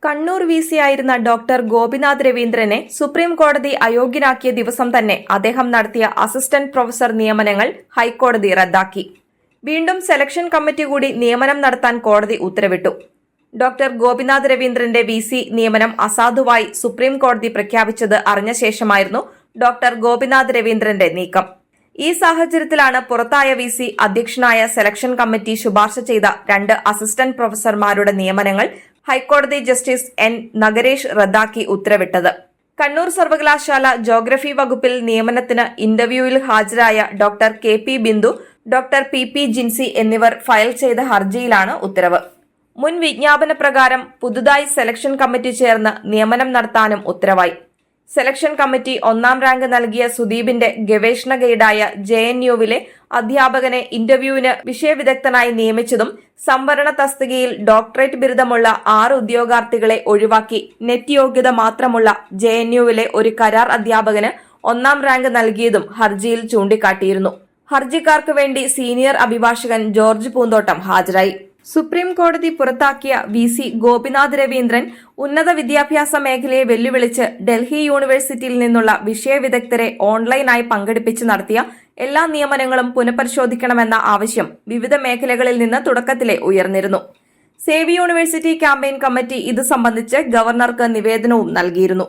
Kannur VC ആയിരുന്ന doctor Gopinath രവീന്ദ്രനെ supreme കോടതി അയോഗ്യനാക്കിയ ദിവസം തന്നെ അദ്ദേഹം നടത്തിയ അസിസ്റ്റന്റ് പ്രൊഫസർ നിയമനങ്ങൾ ഹൈക്കോടതി റദ്ദാക്കി. വീണ്ടും സെലക്ഷൻ കമ്മിറ്റി കൂടി നിയമനം നടത്താൻ കോടതി ഉത്തരവിട്ടു. ഡോക്ടർ ഗോപിനാഥ് രവീന്ദ്രന്റെ വിസി നിയമനം അസാധുവായി സുപ്രീം കോടതി പ്രഖ്യാപിച്ചത് അറിഞ്ഞ ശേഷമായിരുന്നു ഡോക്ടർ ഗോപിനാഥ് രവീന്ദ്രന്റെ നീക്കം. ഈ സാഹചര്യത്തിലാണ് പുറത്തായ വിസി അധ്യക്ഷനായ സെലക്ഷൻ കമ്മിറ്റി ശുപാർശ ചെയ്ത 2 അസിസ്റ്റന്റ് പ്രൊഫസർമാരുടെ നിയമനങ്ങൾ ഹൈക്കോടതി ജസ്റ്റിസ് എൻ നഗരേഷ് റദ്ദാക്കി ഉത്തരവിട്ടത്. കണ്ണൂർ സർവകലാശാല ജോഗ്രഫി വകുപ്പിൽ നിയമനത്തിന് ഇന്റർവ്യൂവിൽ ഹാജരായ doctor K P Bindu, doctor P P Jincy എന്നിവർ ഫയൽ ചെയ്ത ഹർജിയിലാണ് ഉത്തരവ്. മുൻ വിജ്ഞാപന പ്രകാരം പുതുതായി സെലക്ഷൻ കമ്മിറ്റി ചേർന്ന് നിയമനം നടത്താനും ഉത്തരവായി. സെലക്ഷൻ കമ്മിറ്റി 1ാം റാങ്ക് നൽകിയ സുദീപിന്റെ ഗവേഷണ ഗൈഡായ JNUവിലെ അധ്യാപകനെ ഇന്റർവ്യൂവിന് വിഷയവിദഗ്ധനായി നിയമിച്ചതും സംവരണ തസ്തികയിൽ ഡോക്ടറേറ്റ് ബിരുദമുള്ള 6 ഉദ്യോഗാർത്ഥികളെ ഒഴിവാക്കി നെറ്റ് യോഗ്യത മാത്രമുള്ള JNUവിലെ ഒരു കരാർ അധ്യാപകന് 1ാം റാങ്ക് നൽകിയതും ഹർജിയിൽ ചൂണ്ടിക്കാട്ടിയിരുന്നു. ഹർജിക്കാർക്ക് വേണ്ടി സീനിയർ അഭിഭാഷകൻ ജോർജ് പൂന്തോട്ടം ഹാജരായി. സുപ്രീം കോടതി പുറത്താക്കിയ വിസി ഗോപിനാഥ് രവീന്ദ്രൻ ഉന്നത വിദ്യാഭ്യാസ മേഖലയെ വെല്ലുവിളിച്ച് ഡൽഹി യൂണിവേഴ്സിറ്റിയിൽ നിന്നുള്ള വിഷയവിദഗ്ധരെ ഓൺലൈനായി പങ്കെടുപ്പിച്ച് നടത്തിയ എല്ലാ നിയമനങ്ങളും പുനഃപരിശോധിക്കണമെന്ന ആവശ്യം വിവിധ മേഖലകളിൽ നിന്ന് തുടക്കത്തിലേ ഉയർന്നിരുന്നു. സേവ് യൂണിവേഴ്സിറ്റി ക്യാമ്പയിൻ കമ്മിറ്റി ഇത് സംബന്ധിച്ച് ഗവർണർക്ക് നിവേദനവും നൽകിയിരുന്നു.